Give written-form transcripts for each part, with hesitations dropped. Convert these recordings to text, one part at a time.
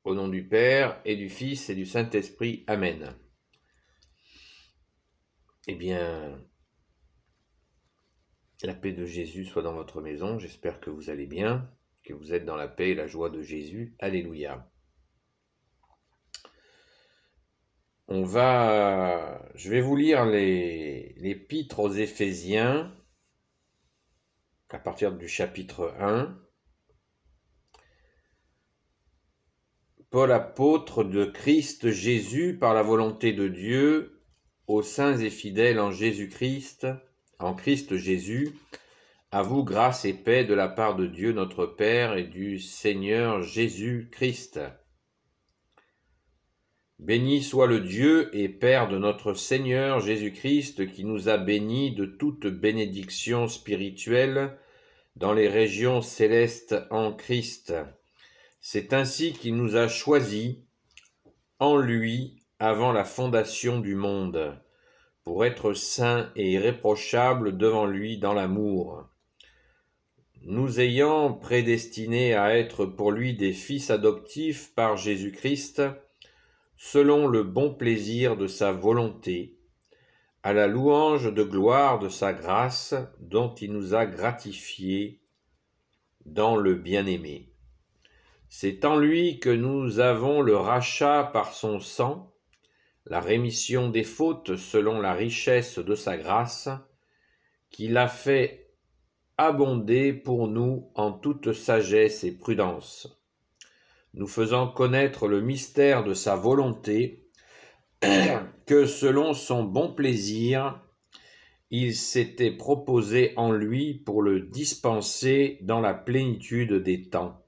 Au nom du Père, et du Fils, et du Saint-Esprit. Amen. Eh bien, la paix de Jésus soit dans votre maison. J'espère que vous allez bien, que vous êtes dans la paix et la joie de Jésus. Alléluia. Je vais vous lire l'épître aux Éphésiens, à partir du chapitre 1. Paul, apôtre de Christ Jésus, par la volonté de Dieu, aux saints et fidèles en Jésus-Christ, en Christ Jésus, à vous grâce et paix de la part de Dieu notre Père et du Seigneur Jésus-Christ. Béni soit le Dieu et Père de notre Seigneur Jésus-Christ, qui nous a bénis de toute bénédiction spirituelle dans les régions célestes en Christ. C'est ainsi qu'il nous a choisis en lui avant la fondation du monde, pour être saints et irréprochables devant lui dans l'amour, nous ayant prédestinés à être pour lui des fils adoptifs par Jésus-Christ, selon le bon plaisir de sa volonté, à la louange de gloire de sa grâce dont il nous a gratifiés dans le bien-aimé. C'est en lui que nous avons le rachat par son sang, la rémission des fautes selon la richesse de sa grâce, qu'il a fait abonder pour nous en toute sagesse et prudence, nous faisant connaître le mystère de sa volonté, que selon son bon plaisir, il s'était proposé en lui pour le dispenser dans la plénitude des temps,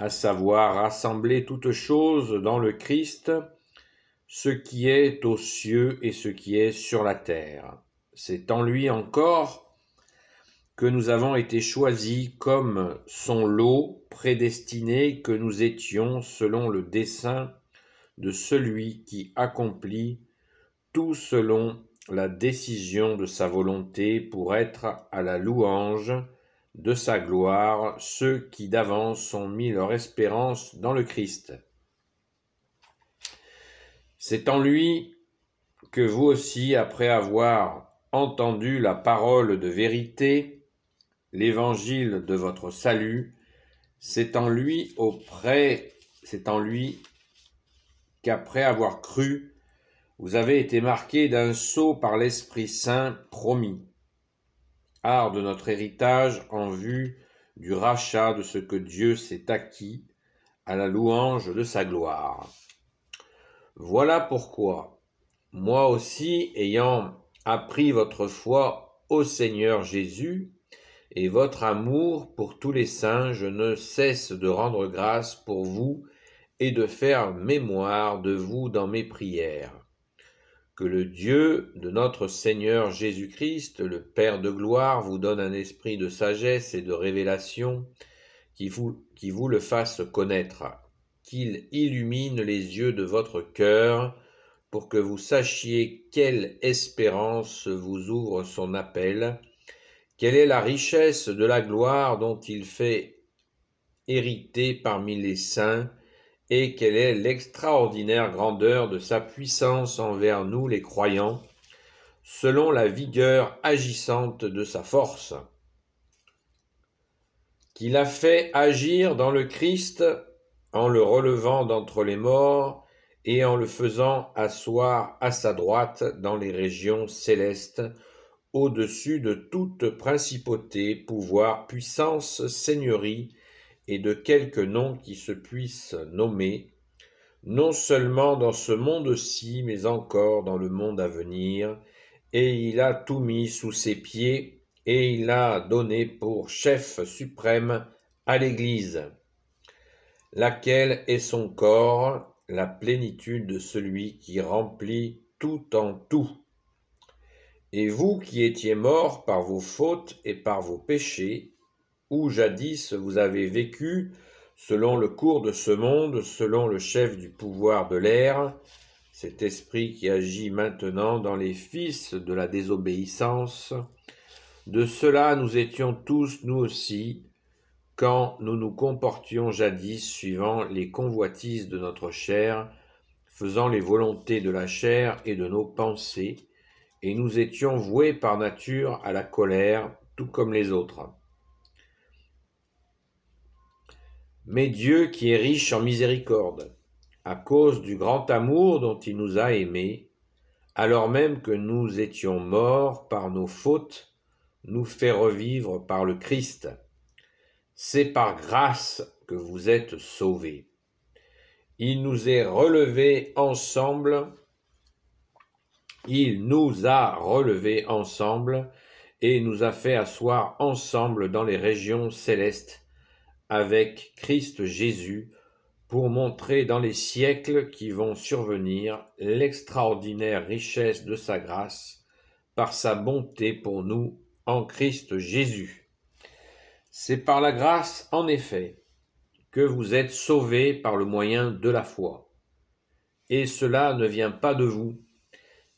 à savoir rassembler toutes choses dans le Christ, ce qui est aux cieux et ce qui est sur la terre. C'est en lui encore que nous avons été choisis comme son lot, prédestinés que nous étions selon le dessein de celui qui accomplit tout selon la décision de sa volonté pour être à la louange de sa gloire, ceux qui d'avance ont mis leur espérance dans le Christ. C'est en lui que vous aussi, après avoir entendu la parole de vérité, l'évangile de votre salut, c'est en lui qu'après avoir cru, vous avez été marqués d'un sceau par l'Esprit Saint promis, art de notre héritage en vue du rachat de ce que Dieu s'est acquis à la louange de sa gloire. Voilà pourquoi, moi aussi, ayant appris votre foi au Seigneur Jésus et votre amour pour tous les saints, je ne cesse de rendre grâce pour vous et de faire mémoire de vous dans mes prières. Que le Dieu de notre Seigneur Jésus-Christ, le Père de gloire, vous donne un esprit de sagesse et de révélation qui vous le fasse connaître, qu'il illumine les yeux de votre cœur pour que vous sachiez quelle espérance vous ouvre son appel, quelle est la richesse de la gloire dont il fait hériter parmi les saints, et quelle est l'extraordinaire grandeur de sa puissance envers nous les croyants, selon la vigueur agissante de sa force, qu'il a fait agir dans le Christ en le relevant d'entre les morts et en le faisant asseoir à sa droite dans les régions célestes, au-dessus de toute principauté, pouvoir, puissance, seigneurie, et de quelque nom qui se puisse nommer, non seulement dans ce monde-ci, mais encore dans le monde à venir, et il a tout mis sous ses pieds, et il a donné pour chef suprême à l'Église, laquelle est son corps, la plénitude de celui qui remplit tout en tout. Et vous qui étiez morts par vos fautes et par vos péchés, où jadis vous avez vécu selon le cours de ce monde, selon le chef du pouvoir de l'air, cet esprit qui agit maintenant dans les fils de la désobéissance, de cela nous étions tous, nous aussi, quand nous nous comportions jadis suivant les convoitises de notre chair, faisant les volontés de la chair et de nos pensées, et nous étions voués par nature à la colère, tout comme les autres. Mais Dieu, qui est riche en miséricorde, à cause du grand amour dont il nous a aimés, alors même que nous étions morts par nos fautes, nous fait revivre par le Christ. C'est par grâce que vous êtes sauvés. Il nous a relevés ensemble et nous a fait asseoir ensemble dans les régions célestes avec Christ Jésus, pour montrer dans les siècles qui vont survenir l'extraordinaire richesse de sa grâce par sa bonté pour nous en Christ Jésus. C'est par la grâce, en effet, que vous êtes sauvés par le moyen de la foi. Et cela ne vient pas de vous,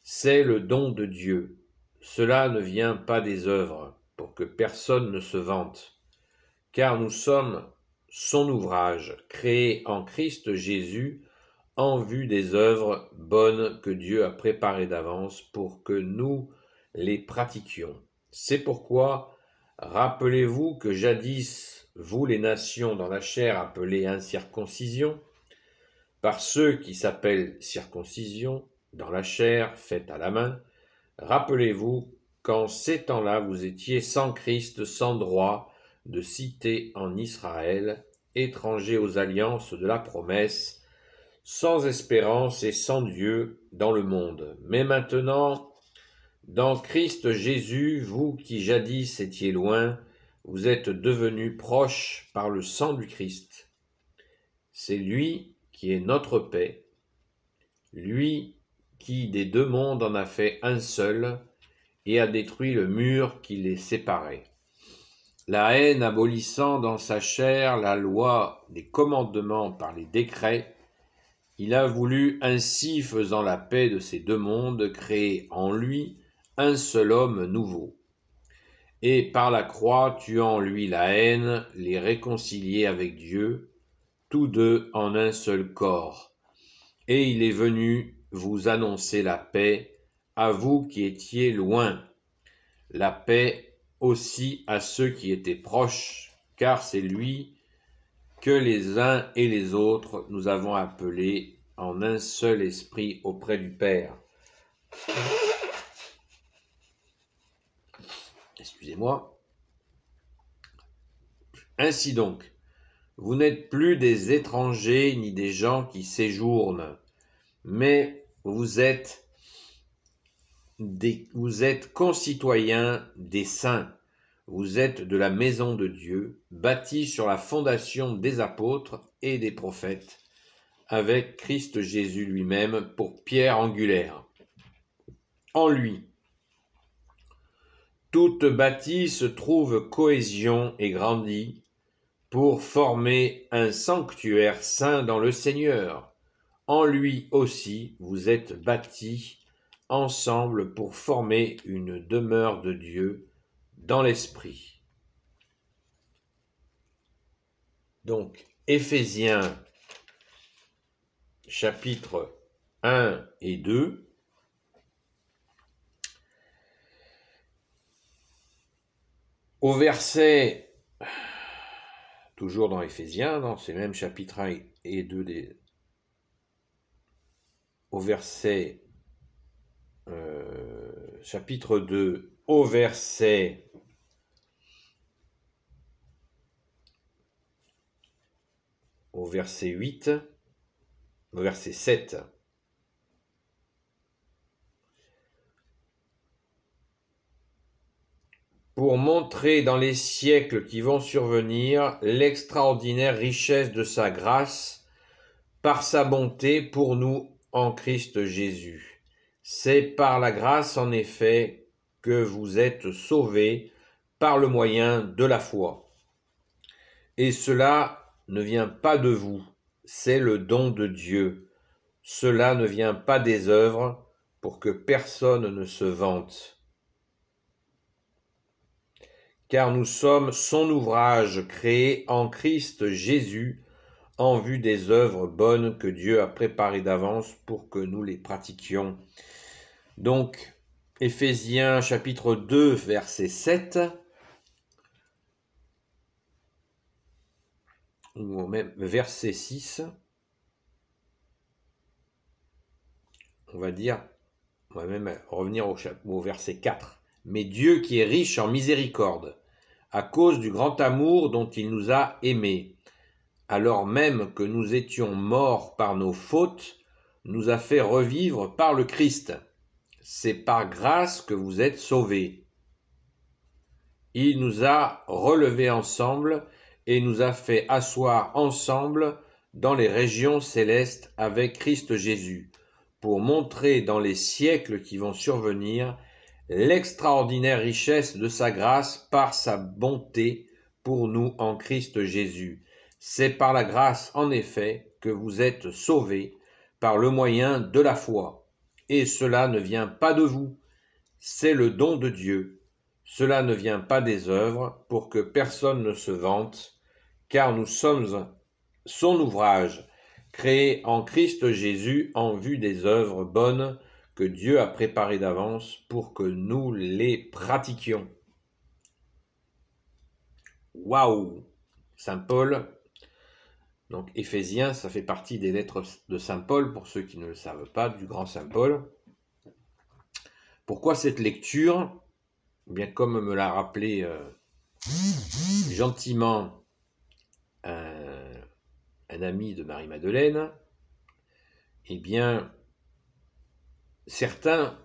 c'est le don de Dieu. Cela ne vient pas des œuvres, pour que personne ne se vante. Car nous sommes son ouvrage, créé en Christ Jésus, en vue des œuvres bonnes que Dieu a préparées d'avance pour que nous les pratiquions. C'est pourquoi, rappelez-vous que jadis, vous les nations dans la chair appelées incirconcision, par ceux qui s'appellent circoncision, dans la chair faite à la main, rappelez-vous qu'en ces temps-là vous étiez sans Christ, sans droit de cité en Israël, étrangers aux alliances de la promesse, sans espérance et sans Dieu dans le monde. Mais maintenant, dans Christ Jésus, vous qui jadis étiez loin, vous êtes devenus proches par le sang du Christ. C'est lui qui est notre paix, lui qui des deux mondes en a fait un seul et a détruit le mur qui les séparait. La haine abolissant dans sa chair la loi des commandements par les décrets, il a voulu ainsi, faisant la paix de ces deux mondes, créer en lui un seul homme nouveau. Et par la croix, tuant lui la haine, les réconcilier avec Dieu, tous deux en un seul corps. Et il est venu vous annoncer la paix, à vous qui étiez loin, la paix aussi à ceux qui étaient proches, car c'est lui que les uns et les autres nous avons appelés en un seul esprit auprès du Père. Excusez-moi. Ainsi donc, vous n'êtes plus des étrangers ni des gens qui séjournent, mais vous êtes concitoyens des saints. Vous êtes de la maison de Dieu, bâtis sur la fondation des apôtres et des prophètes, avec Christ Jésus lui-même pour pierre angulaire. En lui, toute bâtisse trouve cohésion et grandit pour former un sanctuaire saint dans le Seigneur. En lui aussi, vous êtes bâtis ensemble pour former une demeure de Dieu dans l'esprit. Donc, Éphésiens, chapitres 1 et 2. Au verset, toujours dans Éphésiens, dans ces mêmes chapitres 1 et 2, au verset, chapitre 2, au verset 8, au verset 7. Pour montrer dans les siècles qui vont survenir l'extraordinaire richesse de sa grâce par sa bonté pour nous en Christ Jésus. C'est par la grâce en effet que vous êtes sauvés par le moyen de la foi. Et cela ne vient pas de vous, c'est le don de Dieu. Cela ne vient pas des œuvres pour que personne ne se vante. car nous sommes son ouvrage créé en Christ Jésus, en vue des œuvres bonnes que Dieu a préparées d'avance pour que nous les pratiquions. Donc, Éphésiens chapitre 2, verset 7, ou même verset 6, on va même revenir au verset 4. Mais Dieu qui est riche en miséricorde, à cause du grand amour dont il nous a aimés, alors même que nous étions morts par nos fautes, nous a fait revivre par le Christ. C'est par grâce que vous êtes sauvés. Il nous a relevés ensemble et nous a fait asseoir ensemble dans les régions célestes avec Christ Jésus, pour montrer dans les siècles qui vont survenir l'extraordinaire richesse de sa grâce par sa bonté pour nous en Christ Jésus. C'est par la grâce, en effet, que vous êtes sauvés par le moyen de la foi. Et cela ne vient pas de vous, c'est le don de Dieu. Cela ne vient pas des œuvres, pour que personne ne se vante, car nous sommes son ouvrage, créé en Christ Jésus en vue des œuvres bonnes que Dieu a préparées d'avance pour que nous les pratiquions. Waouh! Saint Paul. Donc Éphésiens, ça fait partie des lettres de Saint Paul, pour ceux qui ne le savent pas, du grand Saint Paul. Pourquoi cette lecture? Bien, comme me l'a rappelé gentiment un ami de Marie-Madeleine, eh bien, certains,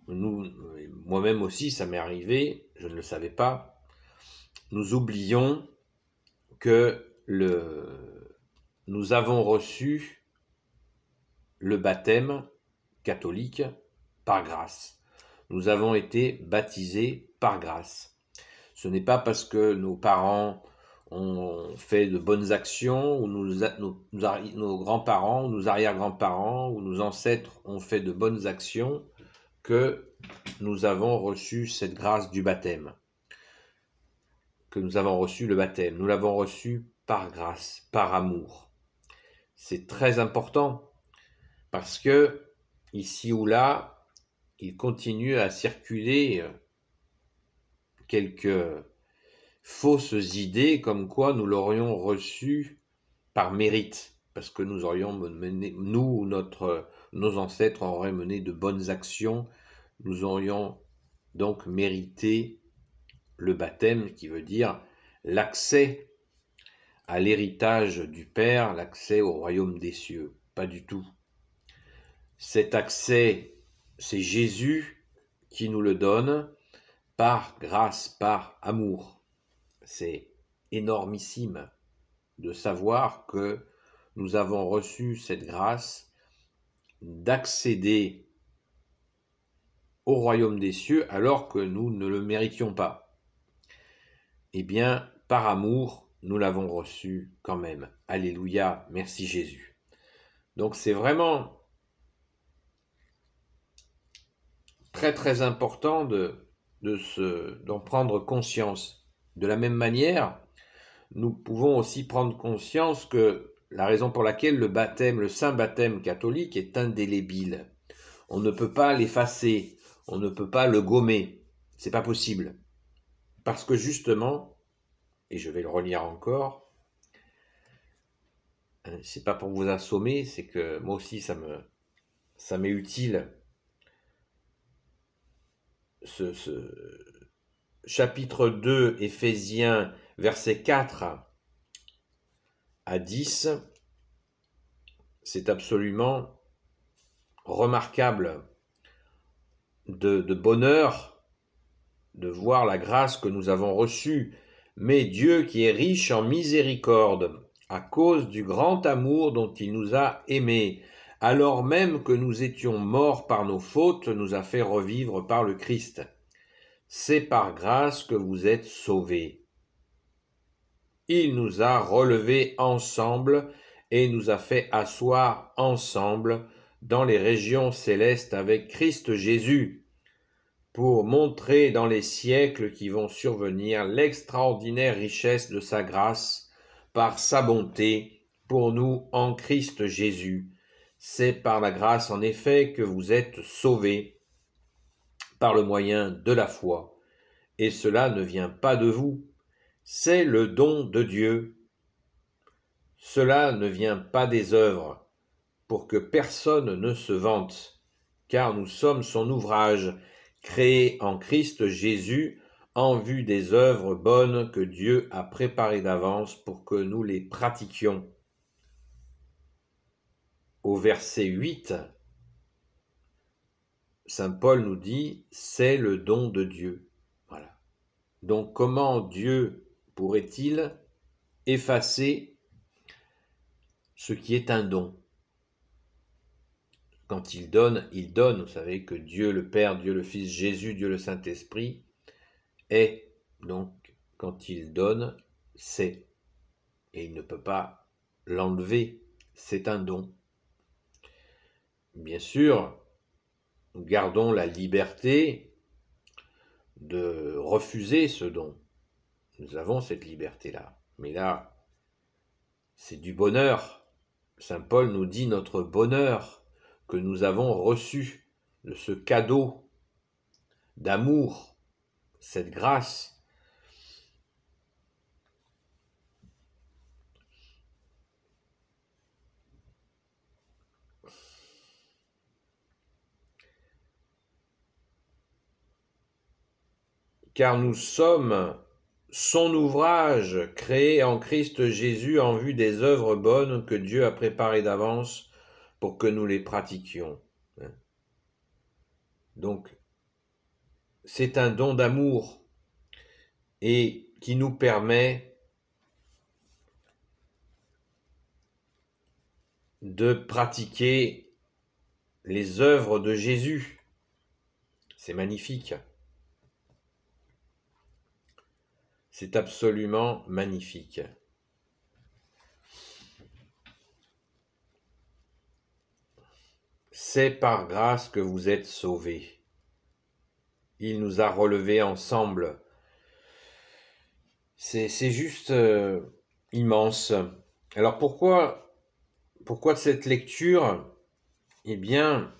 moi-même aussi, ça m'est arrivé, je ne le savais pas, nous oublions que nous avons reçu le baptême catholique par grâce. Nous avons été baptisés par grâce. Ce n'est pas parce que nos parents ont fait de bonnes actions, ou nos grands-parents, nos arrière-grands-parents, ou nos ancêtres ont fait de bonnes actions, que nous avons reçu cette grâce du baptême, que nous avons reçu le baptême. Nous l'avons reçu par grâce, par amour. C'est très important, parce que, ici ou là, il continue à circuler quelques fausses idées comme quoi nous l'aurions reçu par mérite, parce que nous aurions mené, nos ancêtres auraient mené de bonnes actions, nous aurions donc mérité le baptême, qui veut dire l'accès à l'héritage du Père, l'accès au royaume des cieux. Pas du tout. Cet accès, c'est Jésus qui nous le donne par grâce, par amour. C'est énormissime de savoir que nous avons reçu cette grâce d'accéder au royaume des cieux alors que nous ne le méritions pas. Eh bien, par amour, nous l'avons reçu quand même. Alléluia, merci Jésus. Donc c'est vraiment très très important d'en prendre conscience. De la même manière, nous pouvons aussi prendre conscience que la raison pour laquelle le baptême, le saint baptême catholique est indélébile. On ne peut pas l'effacer, on ne peut pas le gommer, c'est pas possible. Parce que justement, et je vais le relire encore, c'est pas pour vous assommer, c'est que moi aussi ça m'est utile. Ce chapitre 2, Éphésiens, versets 4 à 10, c'est absolument remarquable de bonheur de voir la grâce que nous avons reçue. Mais Dieu qui est riche en miséricorde, à cause du grand amour dont il nous a aimés, alors même que nous étions morts par nos fautes, nous a fait revivre par le Christ. C'est par grâce que vous êtes sauvés. Il nous a relevés ensemble et nous a fait asseoir ensemble dans les régions célestes avec Christ Jésus, pour montrer dans les siècles qui vont survenir l'extraordinaire richesse de sa grâce par sa bonté pour nous en Christ Jésus. C'est par la grâce en effet que vous êtes sauvés par le moyen de la foi. Et cela ne vient pas de vous, c'est le don de Dieu. Cela ne vient pas des œuvres, pour que personne ne se vante, car nous sommes son ouvrage, créé en Christ Jésus, en vue des œuvres bonnes que Dieu a préparées d'avance pour que nous les pratiquions. Au verset 8, Saint Paul nous dit « c'est le don de Dieu ». Voilà. Donc comment Dieu pourrait-il effacer ce qui est un don? Quand il donne, il donne. Vous savez que Dieu le Père, Dieu le Fils, Jésus, Dieu le Saint-Esprit est. Donc, quand il donne, c'est. Et il ne peut pas l'enlever. C'est un don. Bien sûr, nous gardons la liberté de refuser ce don. Nous avons cette liberté-là. Mais là, c'est du bonheur. Saint Paul nous dit notre bonheur que nous avons reçu de ce cadeau d'amour, cette grâce. Car nous sommes son ouvrage créé en Christ Jésus en vue des œuvres bonnes que Dieu a préparées d'avance pour que nous les pratiquions. Donc, c'est un don d'amour et qui nous permet de pratiquer les œuvres de Jésus. C'est magnifique. C'est absolument magnifique. C'est par grâce que vous êtes sauvés. Il nous a relevés ensemble. C'est juste immense. Alors pourquoi cette lecture? Eh bien,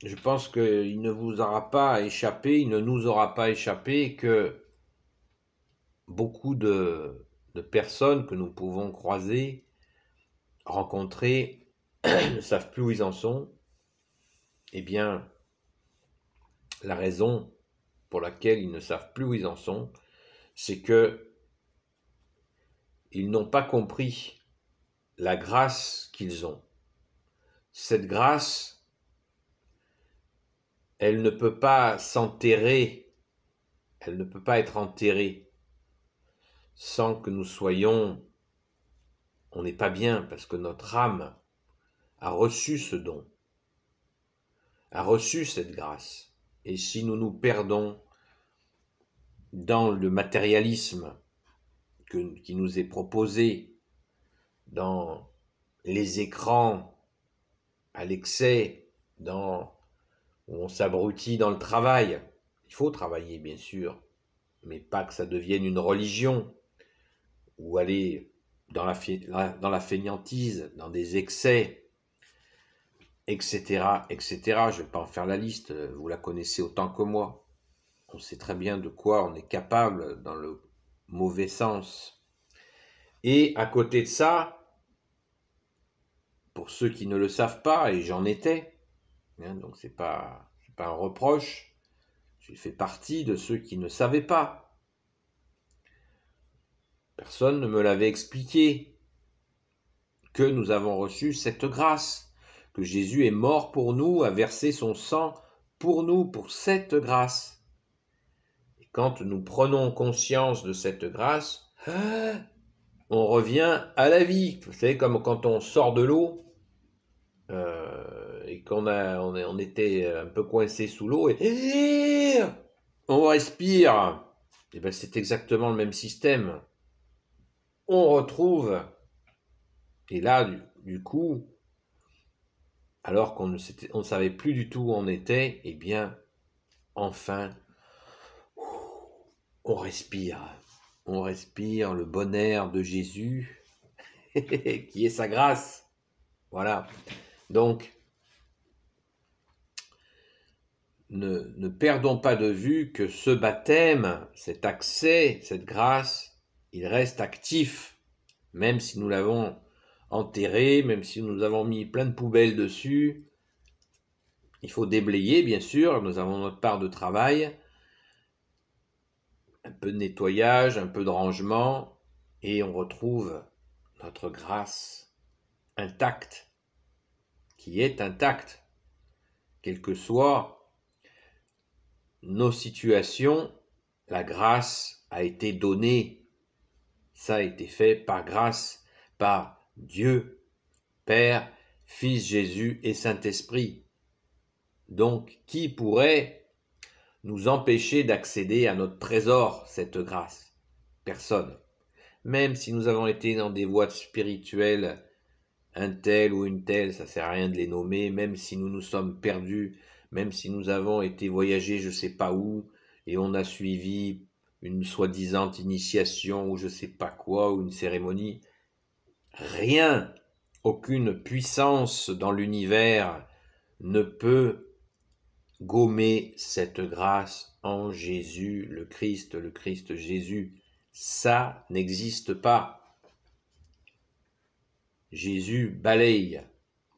je pense qu'il ne vous aura pas échappé, il ne nous aura pas échappé que beaucoup de personnes que nous pouvons croiser, rencontrer, ne savent plus où ils en sont. Eh bien, la raison pour laquelle ils ne savent plus où ils en sont, c'est que ils n'ont pas compris la grâce qu'ils ont. Cette grâce, elle ne peut pas s'enterrer, elle ne peut pas être enterrée sans que nous soyons, on n'est pas bien parce que notre âme a reçu ce don, a reçu cette grâce. Et si nous nous perdons dans le matérialisme qui nous est proposé, dans les écrans à l'excès, où on s'abrutit dans le travail. Il faut travailler, bien sûr, mais pas que ça devienne une religion, ou aller dans la fainéantise, dans des excès, etc., etc. Je ne vais pas en faire la liste, vous la connaissez autant que moi. On sait très bien de quoi on est capable dans le mauvais sens. Et à côté de ça, pour ceux qui ne le savent pas, et j'en étais, donc c'est pas un reproche, j'ai fait partie de ceux qui ne savaient pas. Personne ne me l'avait expliqué, que nous avons reçu cette grâce, que Jésus est mort pour nous, a versé son sang pour nous, pour cette grâce. Et quand nous prenons conscience de cette grâce, on revient à la vie. Vous savez, comme quand on sort de l'eau, et on était un peu coincé sous l'eau, et on respire. Et bien c'est exactement le même système. On retrouve, et là, du coup, alors qu'on ne savait plus du tout où on était, eh bien, enfin, on respire le bon air de Jésus, qui est sa grâce. Voilà. Donc, ne perdons pas de vue que ce baptême, cet accès, cette grâce, il reste actif, même si nous l'avons enterré, même si nous avons mis plein de poubelles dessus. Il faut déblayer, bien sûr, nous avons notre part de travail, un peu de nettoyage, un peu de rangement, et on retrouve notre grâce intacte, qui est intacte, quelles que soient nos situations, la grâce a été donnée. Ça a été fait par grâce, par Dieu, Père, Fils Jésus et Saint-Esprit. Donc, qui pourrait nous empêcher d'accéder à notre trésor, cette grâce? Personne. Même si nous avons été dans des voies spirituelles, un tel ou une telle, ça sert à rien de les nommer, même si nous nous sommes perdus, même si nous avons été voyager je sais pas où, et on a suivi une soi-disant initiation ou je sais pas quoi, ou une cérémonie, rien, aucune puissance dans l'univers ne peut gommer cette grâce en Jésus, le Christ Jésus. Ça n'existe pas. Jésus balaye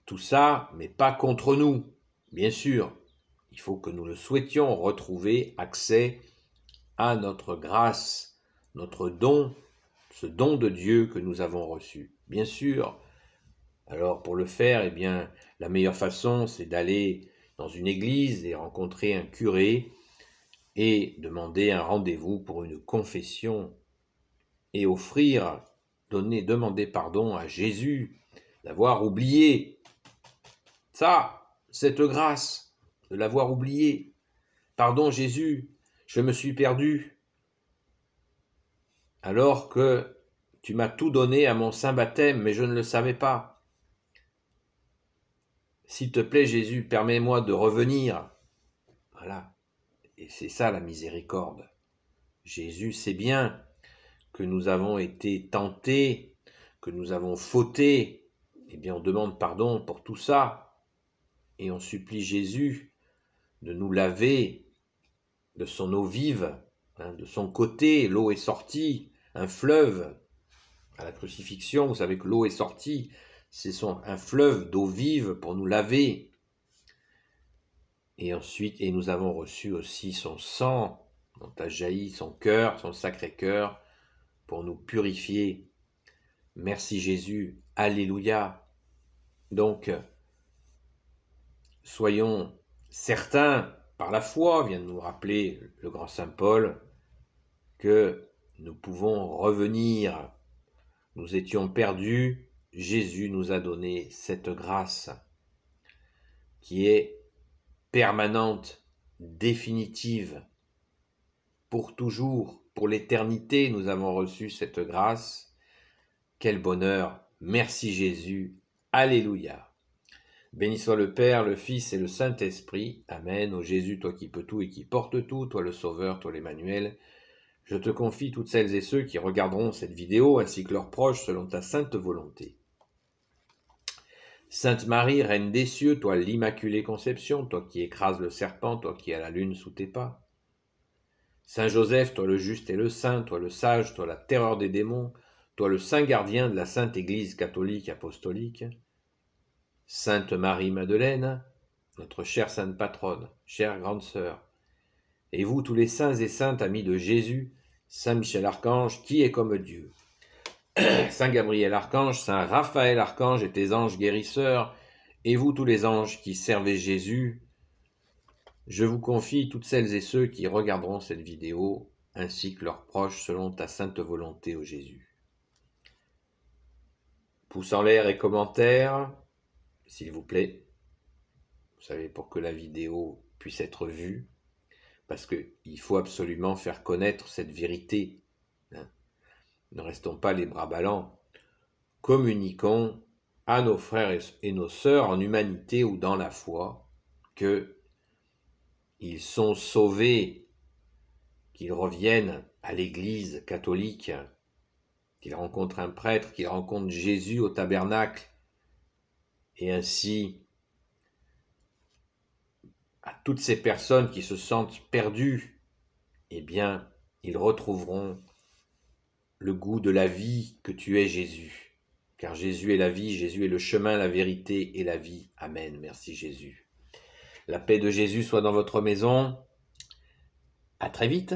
tout ça, mais pas contre nous, bien sûr. Il faut que nous le souhaitions retrouver accès à notre grâce, notre don, ce don de Dieu que nous avons reçu. Bien sûr. Alors pour le faire, eh bien, la meilleure façon, c'est d'aller dans une église et rencontrer un curé et demander un rendez-vous pour une confession et demander pardon à Jésus d'avoir oublié ça, cette grâce, de l'avoir oublié. Pardon Jésus, je me suis perdu, alors que tu m'as tout donné à mon saint baptême, mais je ne le savais pas. S'il te plaît Jésus, permets-moi de revenir. Voilà, et c'est ça la miséricorde. Jésus sait bien que nous avons été tentés, que nous avons fauté. Eh bien on demande pardon pour tout ça, et on supplie Jésus de nous laver de son eau vive, de son côté, l'eau est sortie, un fleuve. À la crucifixion, vous savez que l'eau est sortie, c'est un fleuve d'eau vive pour nous laver. Et ensuite, nous avons reçu aussi son sang, dont a jailli son cœur, son sacré cœur, pour nous purifier. Merci Jésus, alléluia. Donc, soyons certains, par la foi, vient de nous rappeler le grand saint Paul, que nous pouvons revenir. Nous étions perdus, Jésus nous a donné cette grâce qui est permanente, définitive, pour toujours, pour l'éternité, nous avons reçu cette grâce. Quel bonheur! Merci Jésus, alléluia. Béni soit le Père, le Fils et le Saint-Esprit. Amen. Ô Jésus, toi qui peux tout et qui portes tout, toi le Sauveur, toi l'Emmanuel, je te confie toutes celles et ceux qui regarderont cette vidéo, ainsi que leurs proches, selon ta sainte volonté. Sainte Marie, Reine des cieux, toi l'Immaculée Conception, toi qui écrases le serpent, toi qui as la lune sous tes pas. Saint Joseph, toi le juste et le saint, toi le sage, toi la terreur des démons, toi le saint gardien de la Sainte Église catholique apostolique. Sainte Marie-Madeleine, notre chère sainte patronne, chère grande sœur, et vous tous les saints et saintes amis de Jésus, Saint Michel Archange, qui est comme Dieu, Saint Gabriel Archange, Saint Raphaël Archange et tes anges guérisseurs, et vous tous les anges qui servez Jésus, je vous confie toutes celles et ceux qui regarderont cette vidéo, ainsi que leurs proches, selon ta sainte volonté, ô Jésus. Pouce en l'air et commentaires, s'il vous plaît. Vous savez, pour que la vidéo puisse être vue, parce qu'il faut absolument faire connaître cette vérité. Ne restons pas les bras ballants. Communiquons à nos frères et nos sœurs en humanité ou dans la foi qu'il ils sont sauvés, qu'ils reviennent à l'Église catholique, qu'ils rencontrent un prêtre, qu'ils rencontrent Jésus au tabernacle, et ainsi à toutes ces personnes qui se sentent perdues, eh bien, ils retrouveront le goût de la vie que tu es, Jésus. Car Jésus est la vie, Jésus est le chemin, la vérité et la vie. Amen. Merci Jésus. La paix de Jésus soit dans votre maison. À très vite.